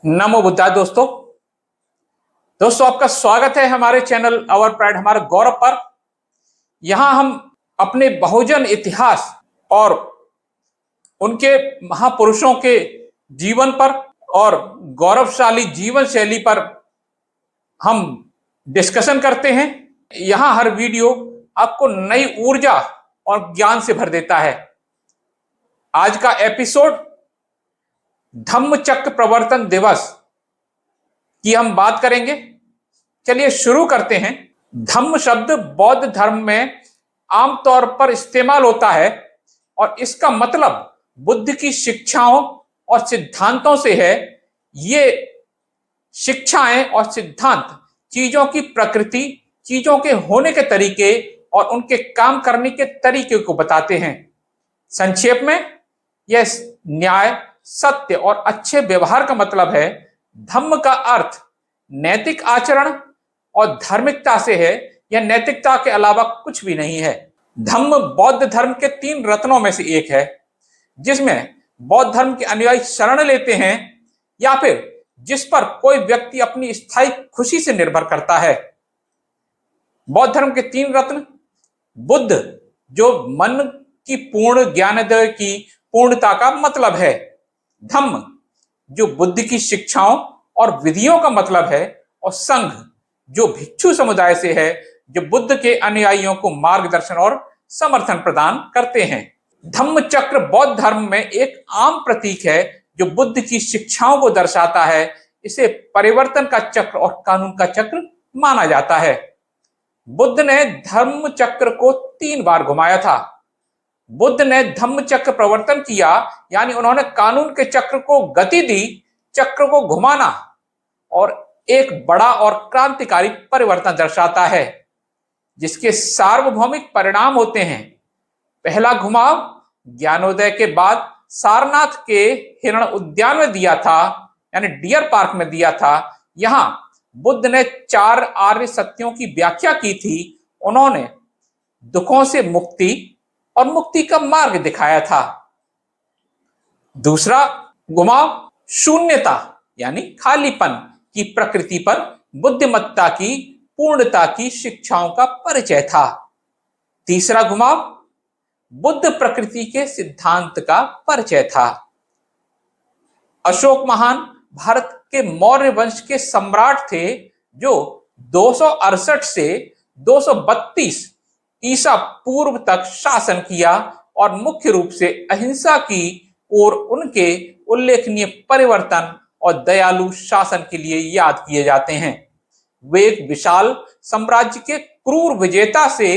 नमो बुद्धा। दोस्तों दोस्तों आपका स्वागत है हमारे चैनल अवर प्राइड हमारे गौरव पर। यहां हम अपने बहुजन इतिहास और उनके महापुरुषों के जीवन पर और गौरवशाली जीवन शैली पर हम डिस्कशन करते हैं। यहां हर वीडियो आपको नई ऊर्जा और ज्ञान से भर देता है। आज का एपिसोड धम्म चक्र प्रवर्तन दिवस की हम बात करेंगे। चलिए शुरू करते हैं। धम्म शब्द बौद्ध धर्म में आमतौर पर इस्तेमाल होता है और इसका मतलब बुद्ध की शिक्षाओं और सिद्धांतों से है। ये शिक्षाएं और सिद्धांत चीजों की प्रकृति, चीजों के होने के तरीके और उनके काम करने के तरीके को बताते हैं। संक्षेप में यह न्याय, सत्य और अच्छे व्यवहार का मतलब है। धम्म का अर्थ नैतिक आचरण और धार्मिकता से है। यह नैतिकता के अलावा कुछ भी नहीं है। धम्म बौद्ध धर्म के 3 रत्नों में से एक है, जिसमें बौद्ध धर्म के अनुयायी शरण लेते हैं या फिर जिस पर कोई व्यक्ति अपनी स्थायी खुशी से निर्भर करता है। बौद्ध धर्म के 3 रत्न: बुद्ध, जो मन की पूर्ण ज्ञानोदय की पूर्णता का मतलब है। धम्म, जो बुद्ध की शिक्षाओं और विधियों का मतलब है। और संघ, जो भिक्षु समुदाय से है, जो बुद्ध के अनुयायियों को मार्गदर्शन और समर्थन प्रदान करते हैं। धम्म चक्र बौद्ध धर्म में एक आम प्रतीक है जो बुद्ध की शिक्षाओं को दर्शाता है। इसे परिवर्तन का चक्र और कानून का चक्र माना जाता है। बुद्ध ने धम्म चक्र को 3 बार घुमाया था। बुद्ध ने धम्म चक्र प्रवर्तन किया, यानी उन्होंने कानून के चक्र को गति दी। चक्र को घुमाना और एक बड़ा और क्रांतिकारी परिवर्तन दर्शाता है, जिसके सार्वभौमिक परिणाम होते हैं। पहला घुमाव ज्ञानोदय के बाद सारनाथ के हिरण उद्यान में दिया था, यानी डियर पार्क में दिया था। यहां बुद्ध ने 4 आर्य सत्यों की व्याख्या की थी। उन्होंने दुखों से मुक्ति और मुक्ति का मार्ग दिखाया था। दूसरा घुमाव शून्यता यानी खालीपन की प्रकृति पर बुद्धिमत्ता की पूर्णता की शिक्षाओं का परिचय था। तीसरा घुमाव बुद्ध प्रकृति के सिद्धांत का परिचय था। अशोक महान भारत के मौर्य वंश के सम्राट थे, जो 268 से 232 ईसा पूर्व तक शासन किया और मुख्य रूप से अहिंसा की ओर उनके उल्लेखनीय परिवर्तन और दयालु शासन के लिए याद किए जाते हैं। वे एक विशाल साम्राज्य के क्रूर विजेता से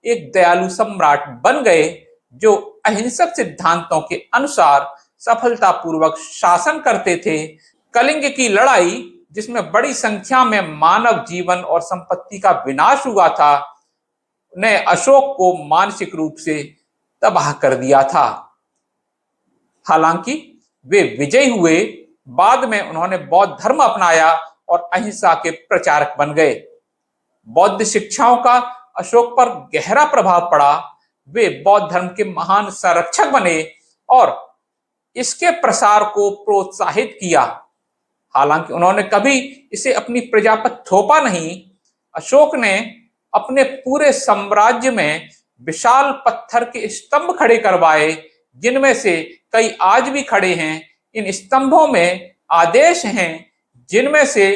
एक दयालु सम्राट बन गए, जो अहिंसक सिद्धांतों के अनुसार सफलतापूर्वक शासन करते थे। कलिंग की लड़ाई, जिसमें बड़ी संख्या में मानव जीवन और संपत्ति का विनाश हुआ था, ने अशोक को मानसिक रूप से तबाह कर दिया था। हालांकि वे विजयी हुए, बाद में उन्होंने बौद्ध धर्म अपनाया और अहिंसा के प्रचारक बन गए। बौद्ध शिक्षाओं का अशोक पर गहरा प्रभाव पड़ा। वे बौद्ध धर्म के महान संरक्षक बने और इसके प्रसार को प्रोत्साहित किया। हालांकि उन्होंने कभी इसे अपनी प्रजा पर थोपा नहीं। अशोक ने अपने पूरे साम्राज्य में विशाल पत्थर के स्तंभ खड़े करवाए, जिनमें से कई आज भी खड़े हैं। इन स्तंभों में आदेश हैं, जिनमें से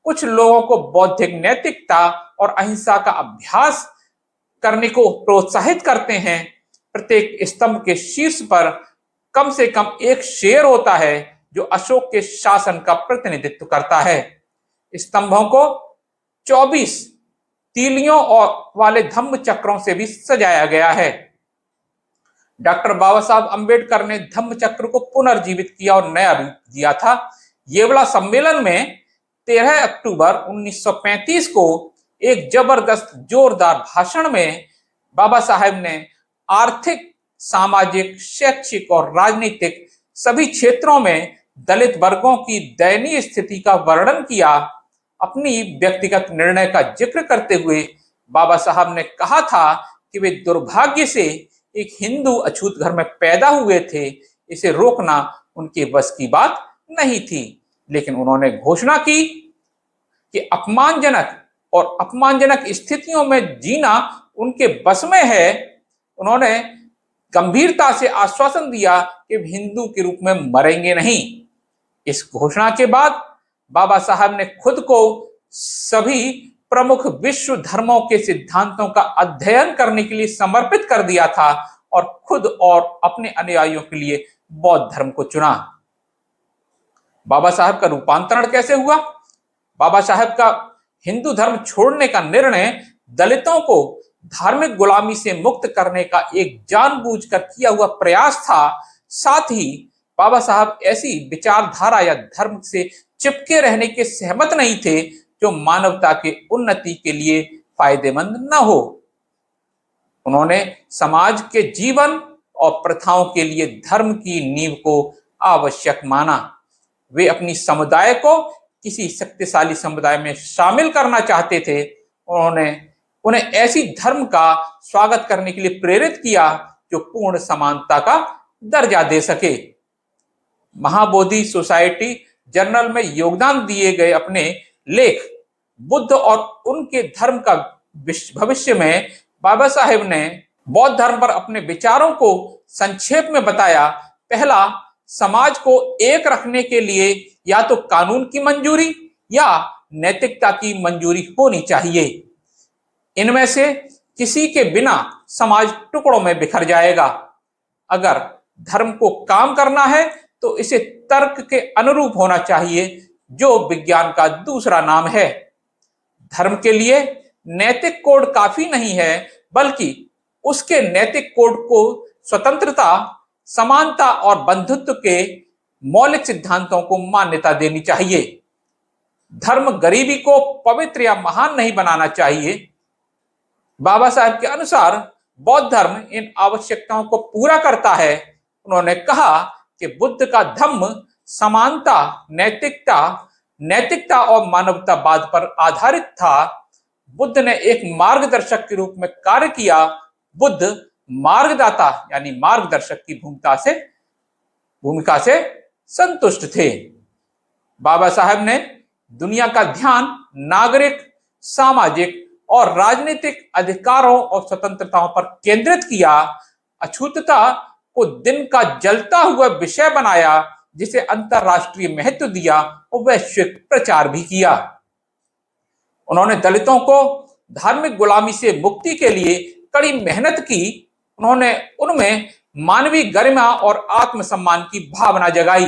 कुछ लोगों को बौद्धिक नैतिकता और अहिंसा का अभ्यास करने को प्रोत्साहित करते हैं। प्रत्येक स्तंभ के शीर्ष पर कम से कम एक शेर होता है, जो अशोक के शासन का प्रतिनिधित्व करता है। स्तंभों को 24 तीलियों और वाले धम्म चक्रों से भी सजाया गया है। डॉक्टर बाबा साहब अंबेडकर ने धम्म चक्र को पुनर्जीवित किया और नया रूप दिया था। येवला सम्मेलन में 13 अक्टूबर 1935 को एक जबरदस्त जोरदार भाषण में बाबा साहब ने आर्थिक, सामाजिक, शैक्षिक और राजनीतिक सभी क्षेत्रों में दलित वर्गों की दयनीय स्थिति का वर्णन किया। अपनी व्यक्तिगत निर्णय का जिक्र करते हुए बाबा साहब ने कहा था कि वे दुर्भाग्य से एक हिंदू अछूत घर में पैदा हुए थे। इसे रोकना उनके बस की बात नहीं थी, लेकिन उन्होंने घोषणा की कि अपमानजनक स्थितियों में जीना उनके बस में है। उन्होंने गंभीरता से आश्वासन दिया कि हिंदू के रूप में मरेंगे नहीं। इस घोषणा के बाद बाबा साहब ने खुद को सभी प्रमुख विश्व धर्मों के सिद्धांतों का अध्ययन करने के लिए समर्पित कर दिया था और खुद और अपने अनुयायियों के लिए बौद्ध धर्म को चुना। बाबा साहब का रूपांतरण कैसे हुआ? बाबा साहब का हिंदू धर्म छोड़ने का निर्णय दलितों को धार्मिक गुलामी से मुक्त करने का एक जानबूझकर किया हुआ प्रयास था। साथ ही बाबा साहब ऐसी विचारधारा या धर्म से चिपके रहने के सहमत नहीं थे जो मानवता के उन्नति के लिए फायदेमंद न हो। उन्होंने समाज के जीवन और प्रथाओं के लिए धर्म की नींव को आवश्यक माना। वे अपनी समुदाय को किसी शक्तिशाली समुदाय में शामिल करना चाहते थे। उन्होंने उन्हें ऐसी धर्म का स्वागत करने के लिए प्रेरित किया जो पूर्ण समानता का दर्जा दे सके। महाबोधि सोसाइटी जर्नल में योगदान दिए गए अपने लेख बुद्ध और उनके धर्म का भविष्य में बाबा साहेब ने बौद्ध धर्म पर अपने विचारों को संक्षेप में बताया। पहला, समाज को एक रखने के लिए या तो कानून की मंजूरी या नैतिकता की मंजूरी होनी चाहिए। इनमें से किसी के बिना समाज टुकड़ों में बिखर जाएगा। अगर धर्म को काम करना है तो इसे तर्क के अनुरूप होना चाहिए, जो विज्ञान का दूसरा नाम है। धर्म के लिए नैतिक कोड काफी नहीं है, बल्कि उसके नैतिक कोड को स्वतंत्रता, समानता और बंधुत्व के मौलिक सिद्धांतों को मान्यता देनी चाहिए। धर्म गरीबी को पवित्र या महान नहीं बनाना चाहिए। बाबा साहब के अनुसार बौद्ध धर्म इन आवश्यकताओं को पूरा करता है। उन्होंने कहा कि बुद्ध का धम्म समानता, नैतिकता और मानवतावाद पर आधारित था। बुद्ध ने एक मार्गदर्शक के रूप में कार्य किया। बुद्ध मार्गदाता यानी मार्गदर्शक की भूमिका से संतुष्ट थे। बाबा साहब ने दुनिया का ध्यान नागरिक, सामाजिक और राजनीतिक अधिकारों और स्वतंत्रताओं पर केंद्रित किया। अछूतता को दिन का जलता हुआ विषय बनाया, जिसे अंतरराष्ट्रीय महत्व दिया और वैश्विक प्रचार भी किया। उन्होंने दलितों को धार्मिक गुलामी से मुक्ति के लिए कड़ी मेहनत की। उन्होंने उनमें मानवीय गरिमा और आत्मसम्मान की भावना जगाई।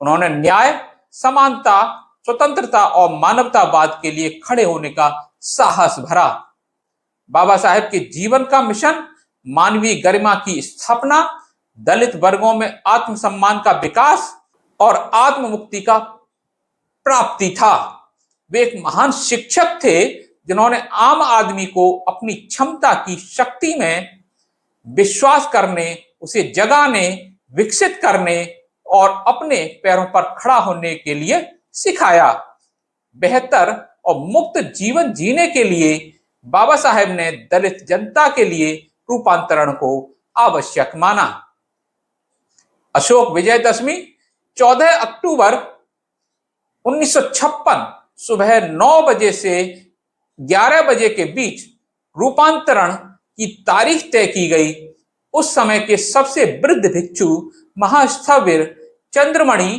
उन्होंने न्याय, समानता, स्वतंत्रता और मानवतावाद के लिए खड़े होने का साहस भरा। बाबा साहेब के जीवन का मिशन मानवीय गरिमा की स्थापना, दलित वर्गों में आत्मसम्मान का विकास और आत्म मुक्ति का प्राप्ति था। वे एक महान शिक्षक थे जिन्होंने आम आदमी को अपनी क्षमता की शक्ति में विश्वास करने, उसे जगाने, विकसित करने और अपने पैरों पर खड़ा होने के लिए सिखाया। बेहतर और मुक्त जीवन जीने के लिए बाबा साहेब ने दलित जनता के लिए रूपांतरण को आवश्यक माना। अशोक विजयदशमी 14 अक्टूबर 1956 सुबह 9 बजे से 11 बजे के बीच रूपांतरण की तारीख तय की गई। उस समय के सबसे वृद्ध भिक्षु महास्थविर चंद्रमणि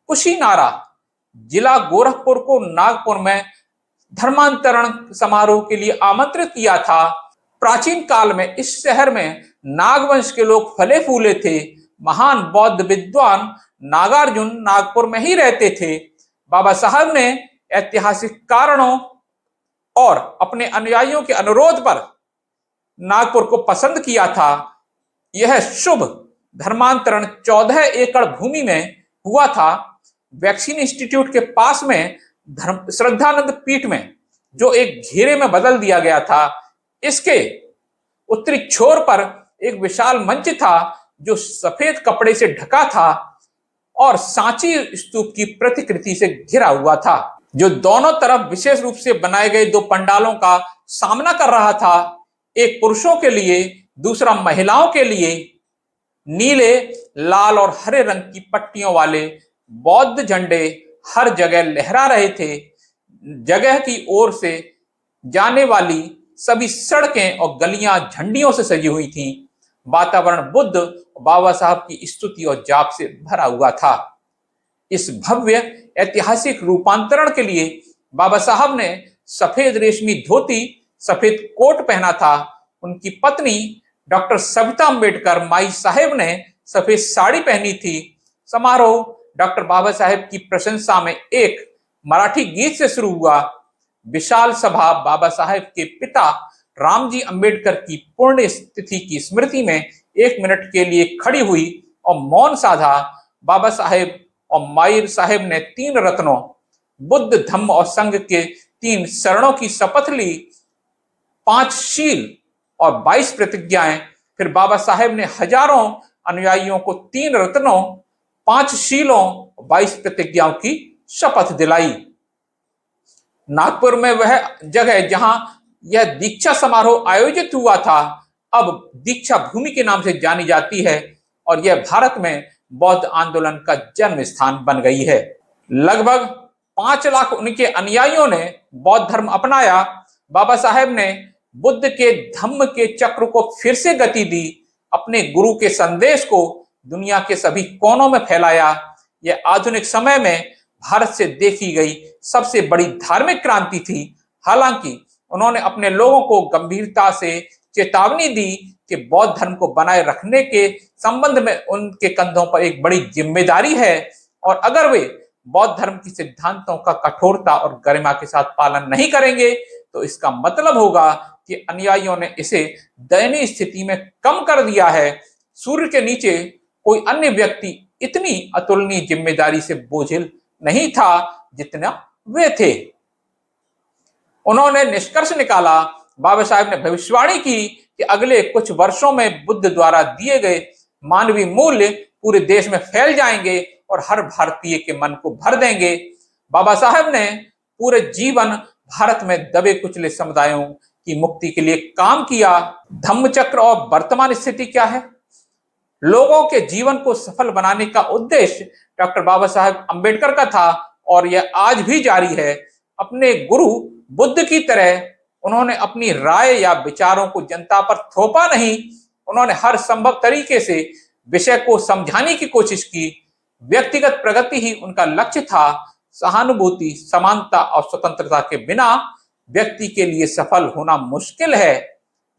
कुशीनारा जिला गोरखपुर को नागपुर में धर्मांतरण समारोह के लिए आमंत्रित किया था। प्राचीन काल में इस शहर में नागवंश के लोग फले फूले थे। महान बौद्ध विद्वान नागार्जुन नागपुर में ही रहते थे। बाबा साहब ने ऐतिहासिक कारणों और अपने अनुयायियों के अनुरोध पर नागपुर को पसंद किया था। यह शुभ धर्मांतरण 14 एकड़ भूमि में हुआ था। वैक्सीन इंस्टीट्यूट के पास में श्रद्धानंद पीठ में, जो एक घेरे में बदल दिया गया था। इसके उत्तरी छोर पर एक विशाल मंच था जो सफेद कपड़े से ढका था और सांची स्तूप की प्रतिकृति से घिरा हुआ था, जो दोनों तरफ विशेष रूप से बनाए गए 2 पंडालों का सामना कर रहा था। एक पुरुषों के लिए, दूसरा महिलाओं के लिए। नीले, लाल और हरे रंग की पट्टियों वाले बौद्ध झंडे हर जगह लहरा रहे थे। जगह की ओर से जाने वाली सभी सड़कें और गलियां झंडियों से सजी हुई थीं। वातावरण बुद्ध बाबा साहब की स्तुति और जाप से भरा हुआ था। इस भव्य ऐतिहासिक रूपांतरण के लिए बाबा साहब ने सफेद रेशमी धोती, सफेद कोट पहना था। उनकी पत्नी डॉक्टर सविता अम्बेडकर माई साहेब ने सफेद साड़ी पहनी थी। समारोह डॉक्टर बाबा साहेब की प्रशंसा में एक मराठी गीत से शुरू हुआ। विशाल सभा बाबा साहेब के पिता रामजी अम्बेडकर की पुण्य तिथि की स्मृति में 1 मिनट के लिए खड़ी हुई और मौन साधा। बाबा साहेब और माई साहेब ने 3 रत्नों बुद्ध, धम्म और संघ के 3 शरणों की शपथ ली। 5 शील और 22 प्रतिज्ञाएं। फिर बाबा साहेब ने हजारों अनुयायियों को 3 रत्नों, 5 शीलों, 22 प्रतिज्ञाओं की शपथ दिलाई। नागपुर में वह जगह जहां यह दीक्षा समारोह आयोजित हुआ था अब दीक्षा भूमि के नाम से जानी जाती है और यह भारत में बौद्ध आंदोलन का जन्म स्थान बन गई है। लगभग 5 लाख उनके अनुयायियों ने बौद्ध धर्म अपनाया। बाबा साहेब ने बुद्ध के धम्म के चक्र को फिर से गति दी, अपने गुरु के संदेश को दुनिया के सभी कोनों में फैलाया। यह आधुनिक समय में भारत से देखी गई सबसे बड़ी धार्मिक क्रांति थी। हालांकि उन्होंने अपने लोगों को गंभीरता से चेतावनी दी कि बौद्ध धर्म को बनाए रखने के संबंध में उनके कंधों पर एक बड़ी जिम्मेदारी है और अगर वे बौद्ध धर्म की सिद्धांतों का कठोरता और गरिमा के साथ पालन नहीं करेंगे तो इसका मतलब होगा कि अनुयायियों ने इसे दयनीय स्थिति में कम कर दिया है। सूर्य के नीचे कोई अन्य व्यक्ति इतनी अतुलनीय जिम्मेदारी से बोझिल नहीं था जितना वे थे। उन्होंने निष्कर्ष निकाला। बाबा साहेब ने भविष्यवाणी की कि अगले कुछ वर्षों में बुद्ध द्वारा दिए गए मानवीय मूल्य पूरे देश में फैल जाएंगे और हर भारतीय के मन को भर देंगे। बाबा साहेब ने पूरे जीवन भारत में दबे कुचले समुदायों की मुक्ति के लिए काम किया। धम्मचक्र और वर्तमान स्थिति क्या है? लोगों के जीवन को सफल बनाने का उद्देश्य डॉक्टर बाबा साहेब अम्बेडकर का था और यह आज भी जारी है। अपने गुरु बुद्ध की तरह उन्होंने अपनी राय या विचारों को जनता पर थोपा नहीं, उन्होंने हर संभव तरीके से विषय को समझाने की कोशिश की। व्यक्तिगत प्रगति ही उनका लक्ष्य था। सहानुभूति, समानता और स्वतंत्रता के बिना व्यक्ति के लिए सफल होना मुश्किल है।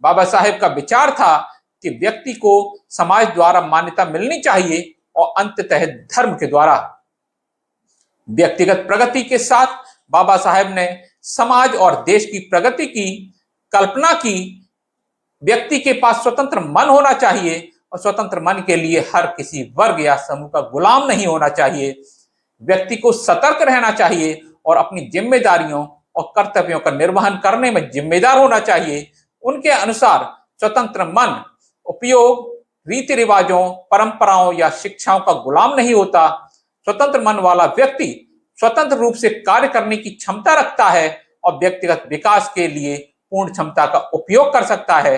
बाबा साहेब का विचार था कि व्यक्ति को समाज द्वारा मान्यता मिलनी चाहिए और अंततः धर्म के द्वारा। व्यक्तिगत प्रगति के साथ बाबा साहेब ने समाज और देश की प्रगति की कल्पना की। व्यक्ति के पास स्वतंत्र मन होना चाहिए और स्वतंत्र मन के लिए हर किसी वर्ग या समूह का गुलाम नहीं होना चाहिए। व्यक्ति को सतर्क रहना चाहिए और अपनी जिम्मेदारियों और कर्तव्यों का निर्वहन करने में जिम्मेदार होना चाहिए। उनके अनुसार स्वतंत्र मन उपयोग, रीति रिवाजों, परंपराओं या शिक्षाओं का गुलाम नहीं होता। स्वतंत्र मन वाला व्यक्ति स्वतंत्र रूप से कार्य करने की क्षमता रखता है और व्यक्तिगत विकास के लिए पूर्ण क्षमता का उपयोग कर सकता है।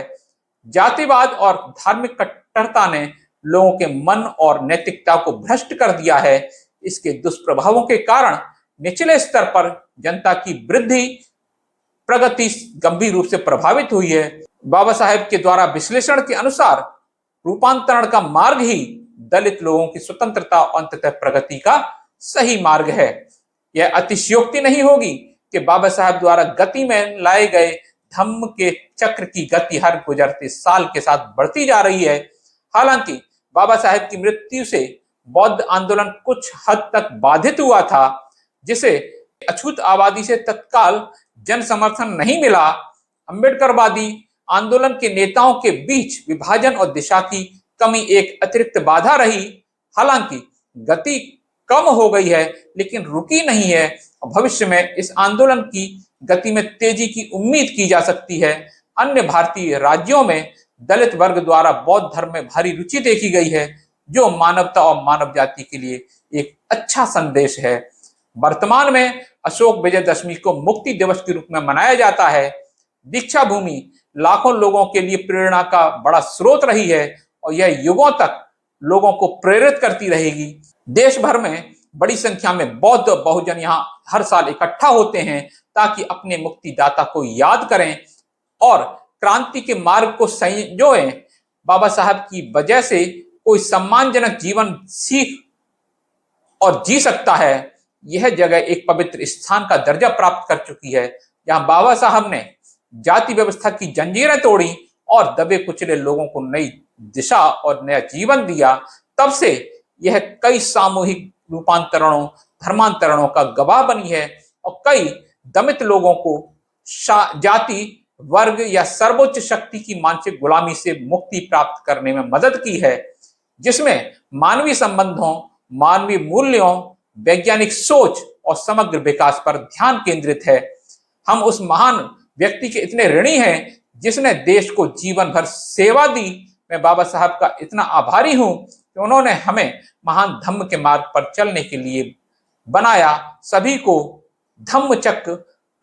जातिवाद और धार्मिक कट्टरता ने लोगों के मन और नैतिकता को भ्रष्ट कर दिया है। इसके दुष्प्रभावों के कारण निचले स्तर पर जनता की वृद्धि प्रगति गंभीर रूप से प्रभावित हुई है। बाबा साहेब के द्वारा विश्लेषण के अनुसार रूपांतरण का मार्ग ही दलित लोगों की स्वतंत्रता और अंततः प्रगति का सही मार्ग है। यह अतिशयोक्ति नहीं होगी कि बाबा साहेब द्वारा गति में लाए गए धम्म के चक्र की गति हर गुजरते साल के साथ बढ़ती जा रही है। हालांकि बाबा साहेब की मृत्यु से बौद्ध आंदोलन कुछ हद तक बाधित हुआ था, जिसे अछूत आबादी से तत्काल जन समर्थन नहीं मिला। अम्बेडकरवादी आंदोलन के नेताओं के बीच विभाजन और दिशा की कमी एक अतिरिक्त बाधा रही। हालांकि गति कम हो गई है लेकिन रुकी नहीं है। भविष्य में इस आंदोलन की गति में तेजी की उम्मीद की जा सकती है। अन्य भारतीय राज्यों में दलित वर्ग द्वारा बौद्ध धर्म में भारी रुचि देखी गई है, जो मानवता और मानव जाति के लिए एक अच्छा संदेश है। वर्तमान में अशोक विजयदशमी को मुक्ति दिवस के रूप में मनाया जाता है। दीक्षा भूमि लाखों लोगों के लिए प्रेरणा का बड़ा स्रोत रही है और यह युगों तक लोगों को प्रेरित करती रहेगी। देश भर में बड़ी संख्या में बौद्ध बहुजन यहाँ हर साल इकट्ठा होते हैं ताकि अपने मुक्तिदाता को याद करें और क्रांति के मार्ग को संजोएं। बाबा साहब की वजह से कोई सम्मानजनक जीवन सीख और जी सकता है। यह जगह एक पवित्र स्थान का दर्जा प्राप्त कर चुकी है, जहां बाबा साहब ने जाति व्यवस्था की जंजीरें तोड़ी और दबे कुचले लोगों को नई दिशा और नया जीवन दिया। तब से यह कई सामूहिक रूपांतरणों, धर्मांतरणों का गवाह बनी है और कई दमित लोगों को जाति, वर्ग या सर्वोच्च शक्ति की मानसिक गुलामी से मुक्ति प्राप्त करने में मदद की है, जिसमें मानवीय संबंधों, मानवीय मूल्यों, वैज्ञानिक सोच और समग्र विकास पर ध्यान केंद्रित है। हम उस महान व्यक्ति के इतने ऋणी हैं जिसने देश को जीवन भर सेवा दी। मैं बाबा साहब का इतना आभारी हूं कि उन्होंने हमें महान धम्म के मार्ग पर चलने के लिए बनाया। सभी को धम्म चक्र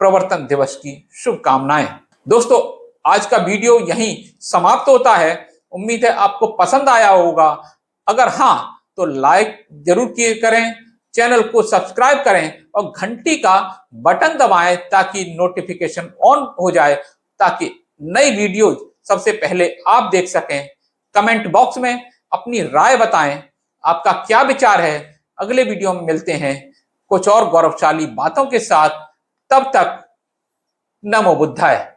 प्रवर्तन दिवस की शुभकामनाएं। दोस्तों, आज का वीडियो यहीं समाप्त होता है। उम्मीद है आपको पसंद आया होगा। अगर हाँ तो लाइक जरूर किए करें, चैनल को सब्सक्राइब करें और घंटी का बटन दबाएं ताकि नोटिफिकेशन ऑन हो जाए, ताकि नई वीडियो सबसे पहले आप देख सकें। कमेंट बॉक्स में अपनी राय बताएं, आपका क्या विचार है। अगले वीडियो में मिलते हैं कुछ और गौरवशाली बातों के साथ। तब तक नमो बुद्धाय।